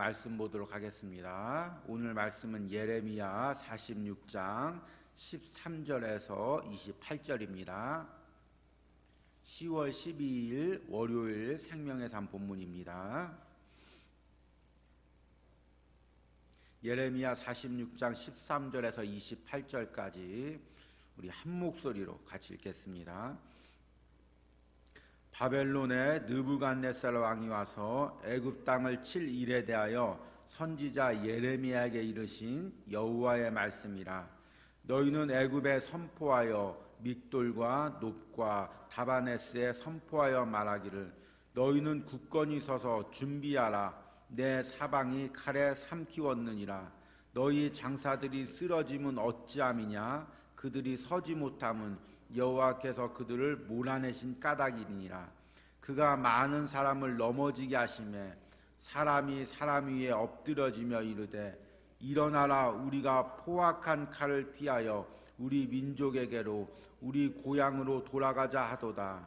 말씀 보도록 하겠습니다. 오늘 말씀은 예레미야 46장 13절에서 28절입니다. 10월 12일 월요일 생명의 삶 본문입니다. 예레미야 46장 13절에서 28절까지 우리 한 목소리로 같이 읽겠습니다. 바벨론의 느부갓네살 왕이 와서 애굽 땅을 칠 일에 대하여 선지자 예레미야에게 이르신 여호와의 말씀이라. 너희는 애굽에 선포하여 믹돌과 놉과 다바네스에 선포하여 말하기를 너희는 굳건히 서서 준비하라. 내 사방이 칼에 삼키웠느니라. 너희 장사들이 쓰러짐은 어찌함이냐. 그들이 서지 못함은 여호와께서 그들을 몰아내신 까닭이니라. 그가 많은 사람을 넘어지게 하시매 사람이 사람 위에 엎드러지며 이르되 일어나라. 우리가 포악한 칼을 피하여 우리 민족에게로 우리 고향으로 돌아가자 하도다.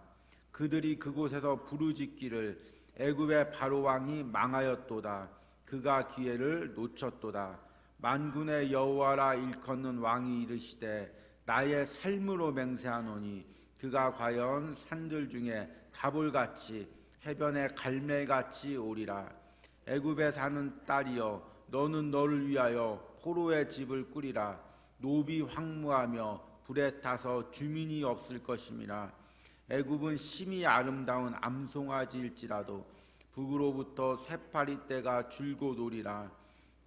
그들이 그곳에서 부르짖기를 애굽의 바로 왕이 망하였도다. 그가 기회를 놓쳤도다. 만군의 여호와라 일컫는 왕이 이르시되 나의 삶으로 맹세하노니 그가 과연 산들 중에 다볼같이 해변의 갈멜같이 오리라. 애굽에 사는 딸이여 너는 너를 위하여 포로의 집을 꾸리라. 노비 황무하며 불에 타서 주민이 없을 것임이라. 애굽은 심히 아름다운 암송아지일지라도 북으로부터 쇠파리 떼가 줄곧 오리라.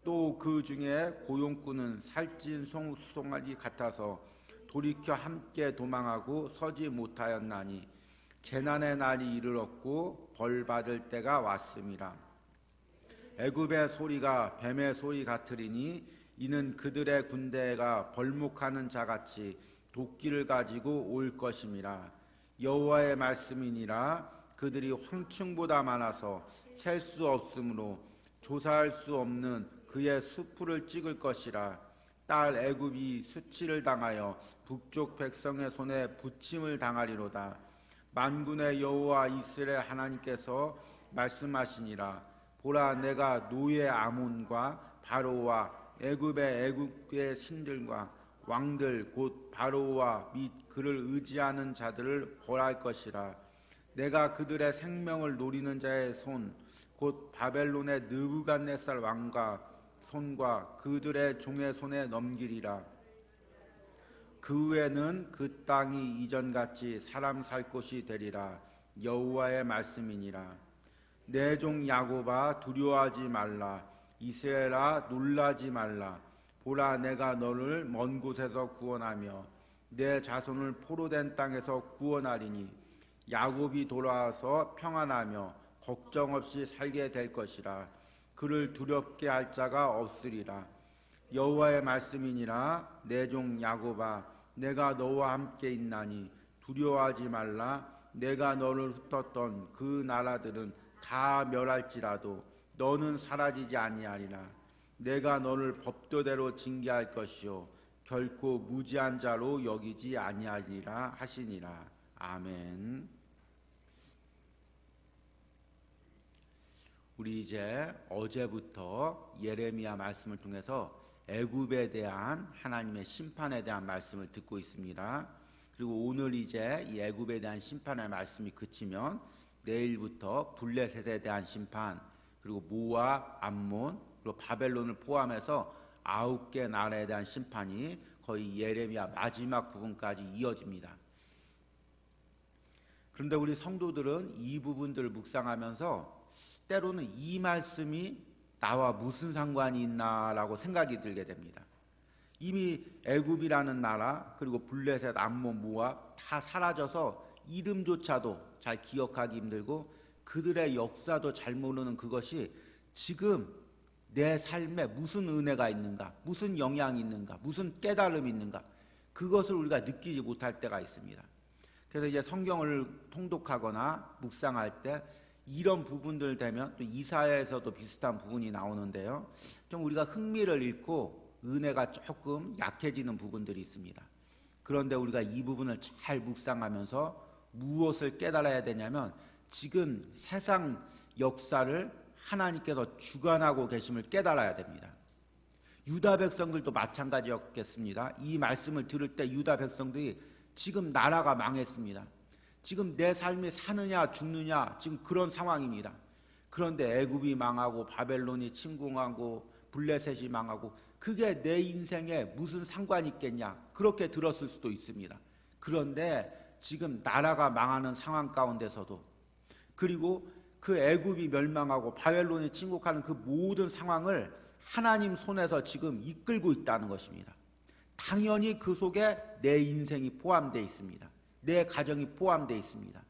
또 그 중에 고용꾼은 살찐 송아지 같아서 돌이켜 함께 도망하고 서지 못하였나니 재난의 날이 이르렀고 벌 받을 때가 왔음이라. 애굽의 소리가 뱀의 소리 같으리니 이는 그들의 군대가 벌목하는 자같이 도끼를 가지고 올 것임이라. 여호와의 말씀이니라. 그들이 황충보다 많아서 셀 수 없으므로 조사할 수 없는 그의 수풀을 찍을 것이라. 딸 애굽이 수치를 당하여 북쪽 백성의 손에 부침을 당하리로다. 만군의 여호와 이스라엘 하나님께서 말씀하시니라. 보라, 내가 노예 아몬과 바로와 애굽의 신들과 왕들 곧 바로와 및 그를 의지하는 자들을 벌할 것이라. 내가 그들의 생명을 노리는 자의 손 곧 바벨론의 느부갓네살 왕과 손과 그들의 종의 손에 넘기리라. 그 후에는 그 땅이 이전같이 사람 살 곳이 되리라. 여호와의 말씀이니라. 내 종 야곱아 두려워하지 말라. 이스라엘아 놀라지 말라. 보라, 내가 너를 먼 곳에서 구원하며 내 자손을 포로된 땅에서 구원하리니 야곱이 돌아와서 평안하며 걱정 없이 살게 될 것이라. 그를 두렵게 할 자가 없으리라. 여호와의 말씀이니라. 내 종 야곱아 내가 너와 함께 있나니 두려워하지 말라. 내가 너를 흩었던 그 나라들은 다 멸할지라도 너는 사라지지 아니하리라. 내가 너를 법도대로 징계할 것이요 결코 무지한 자로 여기지 아니하리라 하시니라. 아멘. 우리 이제 어제부터 예레미야 말씀을 통해서 애굽에 대한 하나님의 심판에 대한 말씀을 듣고 있습니다. 그리고 오늘 이제 이 애굽에 대한 심판의 말씀이 그치면 내일부터 블레셋에 대한 심판, 그리고 모압, 암몬, 그리고 바벨론을 포함해서 9개 나라에 대한 심판이 거의 예레미야 마지막 부분까지 이어집니다. 그런데 우리 성도들은 이 부분들을 묵상하면서 때로는 이 말씀이 나와 무슨 상관이 있나라고 생각이 들게 됩니다. 이미 애굽이라는 나라 그리고 블레셋, 암몬, 모압 다 사라져서 이름조차도 잘 기억하기 힘들고 그들의 역사도 잘 모르는 그것이 지금 내 삶에 무슨 은혜가 있는가, 무슨 영향이 있는가, 무슨 깨달음이 있는가, 그것을 우리가 느끼지 못할 때가 있습니다. 그래서 이제 성경을 통독하거나 묵상할 때 이런 부분들 되면 또 이사야에서도 비슷한 부분이 나오는데요. 좀 우리가 흥미를 잃고 은혜가 조금 약해지는 부분들이 있습니다. 그런데 우리가 이 부분을 잘 묵상하면서 무엇을 깨달아야 되냐면 지금 세상 역사를 하나님께서 주관하고 계심을 깨달아야 됩니다. 유다 백성들도 마찬가지였겠습니다. 이 말씀을 들을 때 유다 백성들이 지금 나라가 망했습니다. 지금 내 삶이 사느냐 죽느냐 지금 그런 상황입니다. 그런데 애굽이 망하고 바벨론이 침공하고 블레셋이 망하고 그게 내 인생에 무슨 상관이 있겠냐 그렇게 들었을 수도 있습니다. 그런데 지금 나라가 망하는 상황 가운데서도 그리고 그 애굽이 멸망하고 바벨론이 침공하는 그 모든 상황을 하나님 손에서 지금 이끌고 있다는 것입니다. 당연히 그 속에 내 인생이 포함되어 있습니다. 내 가정이 포함되어 있습니다.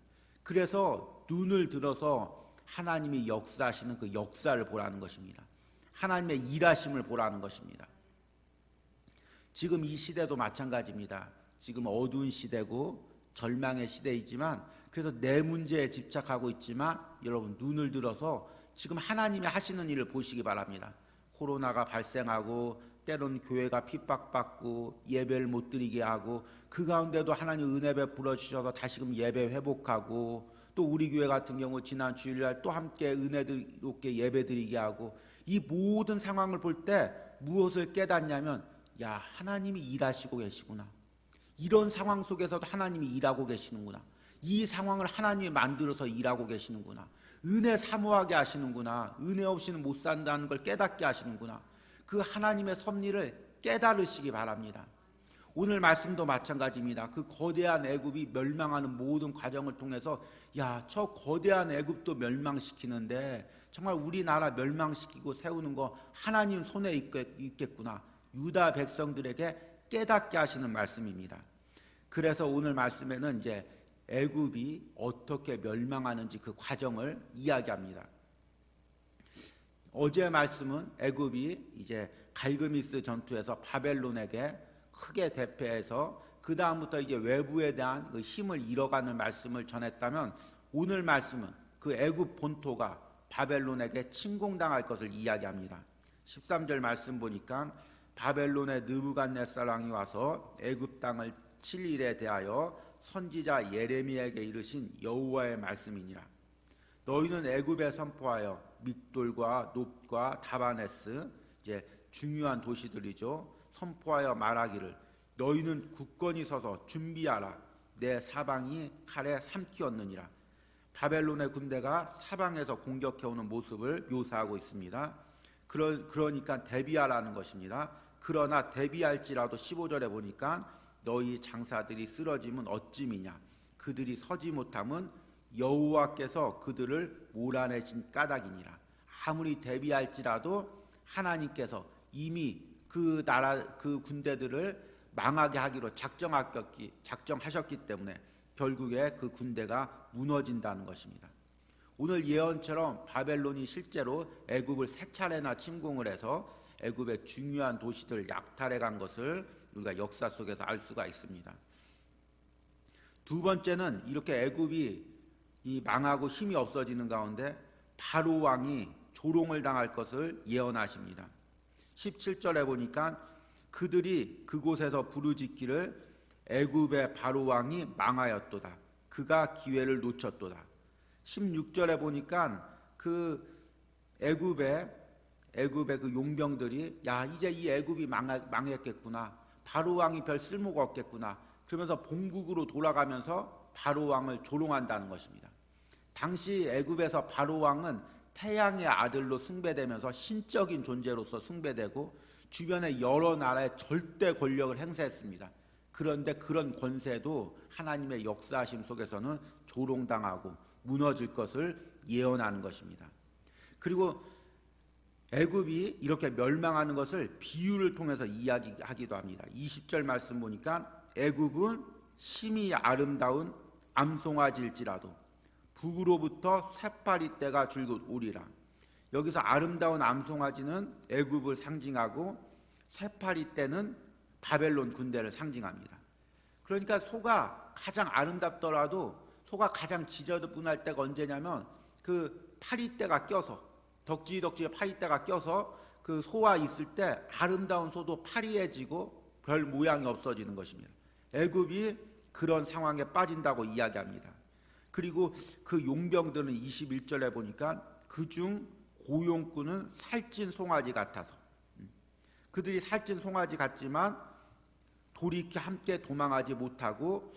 그래서 눈을 들어서 하나님이 역사하시는 그 역사를 보라는 것입니다. 하나님의 일하심을 보라는 것입니다. 지금 이 시대도 마찬가지입니다. 지금 어두운 시대고 절망의 시대이지만 그래서 내 문제에 집착하고 있지만 여러분 눈을 들어서 지금 하나님이 하시는 일을 보시기 바랍니다. 코로나가 발생하고 때로는 교회가 핍박받고 예배를 못 드리게 하고 그 가운데도 하나님 은혜 베풀어 주셔서 다시금 예배 회복하고 또 우리 교회 같은 경우 지난 주일날 또 함께 은혜롭게 예배 드리게 하고 이 모든 상황을 볼 때 무엇을 깨닫냐면 야 하나님이 일하시고 계시구나. 이런 상황 속에서도 하나님이 일하고 계시는구나. 이 상황을 하나님이 만들어서 일하고 계시는구나. 은혜 사모하게 하시는구나. 은혜 없이는 못 산다는 걸 깨닫게 하시는구나. 그 하나님의 섭리를 깨달으시기 바랍니다. 오늘 말씀도 마찬가지입니다. 그 거대한 애굽이 멸망하는 모든 과정을 통해서 야, 저 거대한 애굽도 멸망시키는데 정말 우리나라 멸망시키고 세우는 거 하나님 손에 있겠구나. 유다 백성들에게 깨닫게 하시는 말씀입니다. 그래서 오늘 말씀에는 이제 애굽이 어떻게 멸망하는지 그 과정을 이야기합니다. 어제 말씀은 애굽이 이제 갈그미스 전투에서 바벨론에게 크게 대패해서 그 다음부터 이제 외부에 대한 그 힘을 잃어가는 말씀을 전했다면 오늘 말씀은 그 애굽 본토가 바벨론에게 침공당할 것을 이야기합니다. 13절 말씀 보니까 바벨론의 느부갓네살 왕이 와서 애굽 땅을 칠 일에 대하여 선지자 예레미야에게 이르신 여호와의 말씀이니라. 너희는 애굽에 선포하여 믹돌과 놋과 다바네스 이제 중요한 도시들이죠. 선포하여 말하기를 너희는 굳건히 서서 준비하라. 내 사방이 칼에 삼키었느니라. 바벨론의 군대가 사방에서 공격해오는 모습을 묘사하고 있습니다. 그러니까 대비하라는 것입니다. 그러나 대비할지라도 15절에 보니까 너희 장사들이 쓰러지면 어찌미냐. 그들이 서지 못함은 여호와께서 그들을 몰아내신 까닭이니라. 아무리 대비할지라도 하나님께서 이미 그 나라 그 군대들을 망하게 하기로 작정하셨기 때문에 결국에 그 군대가 무너진다는 것입니다. 오늘 예언처럼 바벨론이 실제로 애굽을 세 차례나 침공을 해서 애굽의 중요한 도시들을 약탈해 간 것을 우리가 역사 속에서 알 수가 있습니다. 두 번째는 이렇게 애굽이 이 망하고 힘이 없어지는 가운데 바로 왕이 조롱을 당할 것을 예언하십니다. 17절에 보니까 그들이 그곳에서 부르짖기를 애굽의 바로 왕이 망하였도다. 그가 기회를 놓쳤도다. 16절에 보니까 그 애굽의 그 용병들이 야 이제 이 애굽이 망했겠구나. 바로 왕이 별 쓸모가 없겠구나. 그러면서 본국으로 돌아가면서 바로 왕을 조롱한다는 것입니다. 당시 애굽에서 바로 왕은 태양의 아들로 숭배되면서 신적인 존재로서 숭배되고 주변의 여러 나라의 절대 권력을 행사했습니다. 그런데 그런 권세도 하나님의 역사하심 속에서는 조롱당하고 무너질 것을 예언하는 것입니다. 그리고 애굽이 이렇게 멸망하는 것을 비유를 통해서 이야기하기도 합니다. 20절 말씀 보니까 애굽은 심히 아름다운 암송아지일지라도 북으로부터 새파리 떼가 줄곧 오리라. 여기서 아름다운 암송아지는 애굽을 상징하고 새파리 떼는 바벨론 군대를 상징합니다. 그러니까 소가 가장 아름답더라도 소가 가장 지저분할 때가 언제냐면 그 파리떼가 껴서 덕지덕지에 파리떼가 껴서 그 소와 있을 때 아름다운 소도 파리해지고 별 모양이 없어지는 것입니다. 애굽이 그런 상황에 빠진다고 이야기합니다. 그리고 그 용병들은 21절에 보니까 그중 고용꾼은 살찐 송아지 같아서 그들이 살찐 송아지 같지만 돌이켜 함께 도망하지 못하고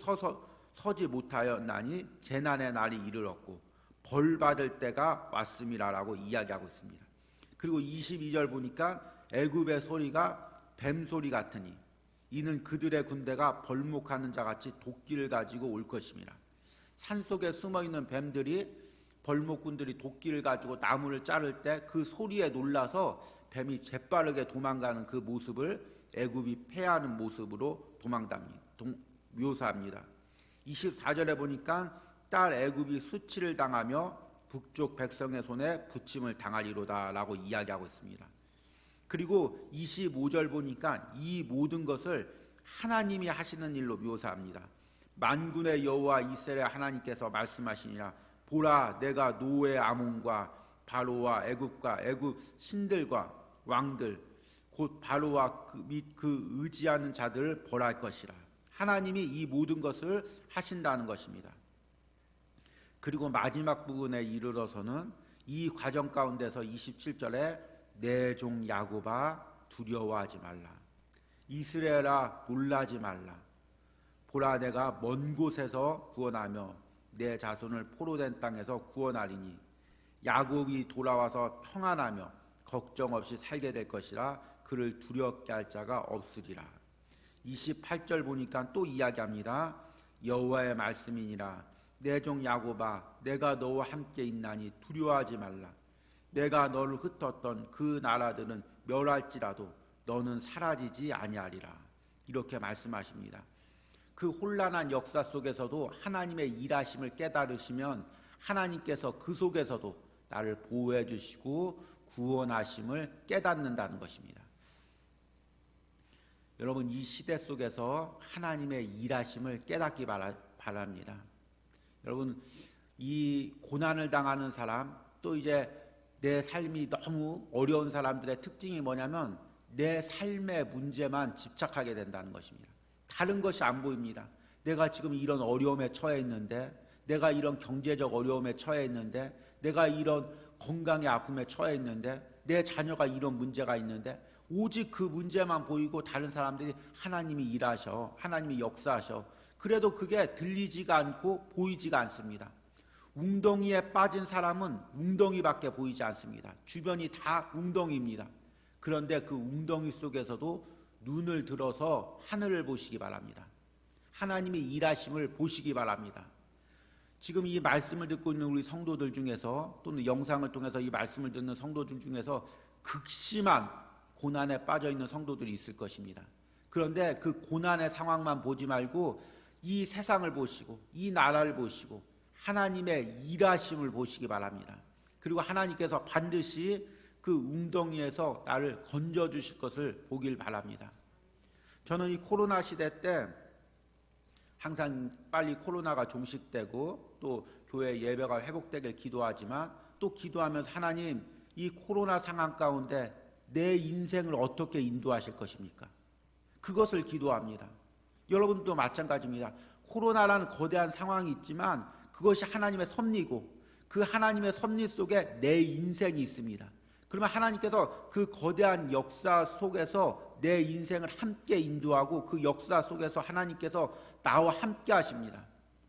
서지 못하였나니 재난의 날이 이르렀고 벌 받을 때가 왔음이라라고 이야기하고 있습니다. 그리고 22절 보니까 애굽의 소리가 뱀 소리 같으니 이는 그들의 군대가 벌목하는 자 같이 도끼를 가지고 올 것임이라. 산속에 숨어있는 뱀들이 벌목꾼들이 도끼를 가지고 나무를 자를 때 그 소리에 놀라서 뱀이 재빠르게 도망가는 그 모습을 애굽이 패하는 모습으로 묘사합니다. 24절에 보니까 딸 애굽이 수치를 당하며 북쪽 백성의 손에 부침을 당하리로다 라고 이야기하고 있습니다. 그리고 25절 보니까 이 모든 것을 하나님이 하시는 일로 묘사합니다. 만군의 여호와 이스라엘 하나님께서 말씀하시니라. 보라, 내가 노의 아몬과 바로와 애굽과 애굽 신들과 왕들 곧 바로와 그 의지하는 자들을 벌할 것이라. 하나님이 이 모든 것을 하신다는 것입니다. 그리고 마지막 부분에 이르러서는 이 과정 가운데서 27절에 내 종 야곱아 두려워하지 말라. 이스라엘아 놀라지 말라. 보라, 내가 먼 곳에서 구원하며 내 자손을 포로된 땅에서 구원하리니 야곱이 돌아와서 평안하며 걱정 없이 살게 될 것이라. 그를 두렵게 할 자가 없으리라. 28절 보니까 또 이야기합니다. 여호와의 말씀이니라. 내 종 야곱아, 내가 너와 함께 있나니 두려워하지 말라. 내가 너를 흩었던 그 나라들은 멸할지라도 너는 사라지지 아니하리라. 이렇게 말씀하십니다. 그 혼란한 역사 속에서도 하나님의 일하심을 깨달으시면 하나님께서 그 속에서도 나를 보호해 주시고 구원하심을 깨닫는다는 것입니다. 여러분, 이 시대 속에서 하나님의 일하심을 깨닫기 바랍니다. 여러분, 이 고난을 당하는 사람, 또 이제 내 삶이 너무 어려운 사람들의 특징이 뭐냐면 내 삶의 문제만 집착하게 된다는 것입니다. 다른 것이 안 보입니다. 내가 지금 이런 어려움에 처해 있는데, 내가 이런 경제적 어려움에 처해 있는데, 내가 이런 건강의 아픔에 처해 있는데, 내 자녀가 이런 문제가 있는데, 오직 그 문제만 보이고 다른 사람들이 하나님이 일하셔, 하나님이 역사하셔. 그래도 그게 들리지가 않고 보이지가 않습니다. 웅덩이에 빠진 사람은 웅덩이밖에 보이지 않습니다. 주변이 다 웅덩이입니다. 그런데 그 웅덩이 속에서도 눈을 들어서 하늘을 보시기 바랍니다. 하나님의 일하심을 보시기 바랍니다. 지금 이 말씀을 듣고 있는 우리 성도들 중에서, 또는 영상을 통해서 이 말씀을 듣는 성도들 중에서 극심한 고난에 빠져 있는 성도들이 있을 것입니다. 그런데 그 고난의 상황만 보지 말고 이 세상을 보시고 이 나라를 보시고 하나님의 일하심을 보시기 바랍니다. 그리고 하나님께서 반드시 그 웅덩이에서 나를 건져주실 것을 보길 바랍니다. 저는 이 코로나 시대 때 항상 빨리 코로나가 종식되고 또 교회 예배가 회복되길 기도하지만, 또 기도하면서 하나님, 이 코로나 상황 가운데 내 인생을 어떻게 인도하실 것입니까? 그것을 기도합니다. 여러분도 마찬가지입니다. 코로나라는 거대한 상황이 있지만 그것이 하나님의 섭리고 그 하나님의 섭리 속에 내 인생이 있습니다. 그러면 하나님께서 그 거대한 역사 속에서 내 인생을 함께 인도하고 그 역사 속에서 하나님께서 나와 함께 하십니다.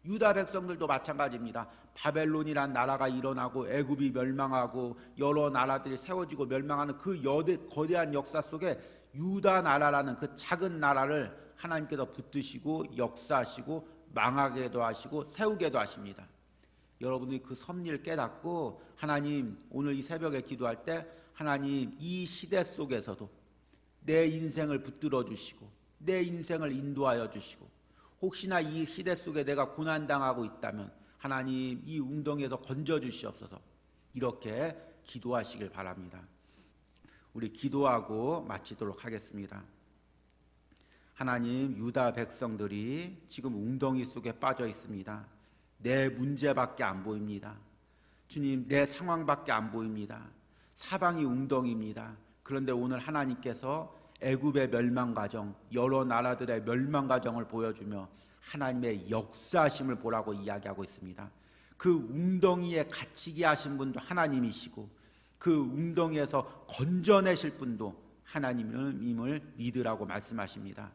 유다 백성들도 마찬가지입니다. 바벨론이란 나라가 일어나고 애굽이 멸망하고 여러 나라들이 세워지고 멸망하는 그 거대한 역사 속에 유다 나라라는 그 작은 나라를 하나님께서 붙드시고 역사하시고 망하게도 하시고 세우게도 하십니다. 여러분이 그 섭리를 깨닫고 하나님, 오늘 이 새벽에 기도할 때 하나님, 이 시대 속에서도 내 인생을 붙들어 주시고 내 인생을 인도하여 주시고, 혹시나 이 시대 속에 내가 고난당하고 있다면 하나님, 이 웅덩이에서 건져 주시옵소서. 이렇게 기도하시길 바랍니다. 우리 기도하고 마치도록 하겠습니다. 하나님, 유다 백성들이 지금 웅덩이 속에 빠져 있습니다. 내 문제밖에 안 보입니다. 주님, 내 상황밖에 안 보입니다. 사방이 웅덩이입니다. 그런데 오늘 하나님께서 애굽의 멸망 과정, 여러 나라들의 멸망 과정을 보여주며 하나님의 역사하심을 보라고 이야기하고 있습니다. 그 웅덩이에 갇히게 하신 분도 하나님이시고 그 웅덩이에서 건져내실 분도 하나님임을 믿으라고 말씀하십니다.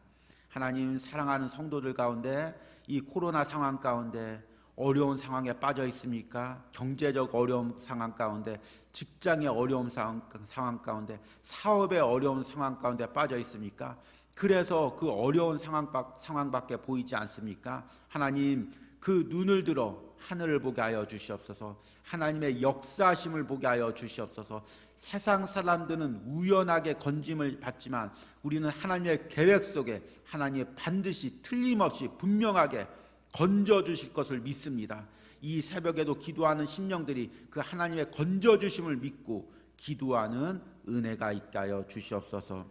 하나님 사랑하는 성도들 가운데 이 코로나 상황 가운데 어려운 상황에 빠져 있습니까? 경제적 어려운 상황 가운데, 직장의 어려운 상황 가운데, 사업의 어려운 상황 가운데 빠져 있습니까? 그래서 그 어려운 상황밖에 보이지 않습니까? 하나님 그 눈을 들어 하늘을 보게 하여 주시옵소서. 하나님의 역사심을 보게 하여 주시옵소서. 세상 사람들은 우연하게 건짐을 받지만 우리는 하나님의 계획 속에 하나님의 반드시 틀림없이 분명하게 건져주실 것을 믿습니다. 이 새벽에도 기도하는 심령들이 그 하나님의 건져주심을 믿고 기도하는 은혜가 있게 하여 주시옵소서.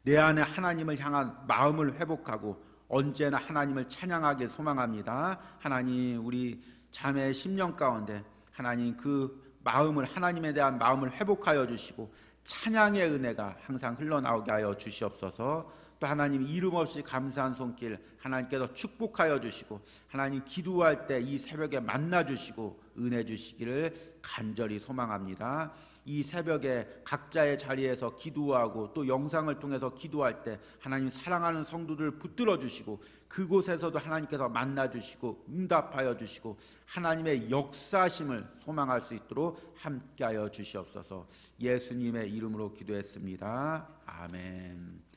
내 안에 하나님을 향한 마음을 회복하고 언제나 하나님을 찬양하길 소망합니다. 하나님 우리 자매의 심령 가운데 하나님 그 마음을, 하나님에 대한 마음을 회복하여 주시고 찬양의 은혜가 항상 흘러나오게 하여 주시옵소서. 또 하나님 이름 없이 감사한 손길 하나님께서 축복하여 주시고 하나님 기도할 때 이 새벽에 만나 주시고 은혜 주시기를 간절히 소망합니다. 이 새벽에 각자의 자리에서 기도하고 또 영상을 통해서 기도할 때 하나님 사랑하는 성도들 붙들어 주시고 그곳에서도 하나님께서 만나 주시고 응답하여 주시고 하나님의 역사심을 소망할 수 있도록 함께하여 주시옵소서. 예수님의 이름으로 기도했습니다. 아멘.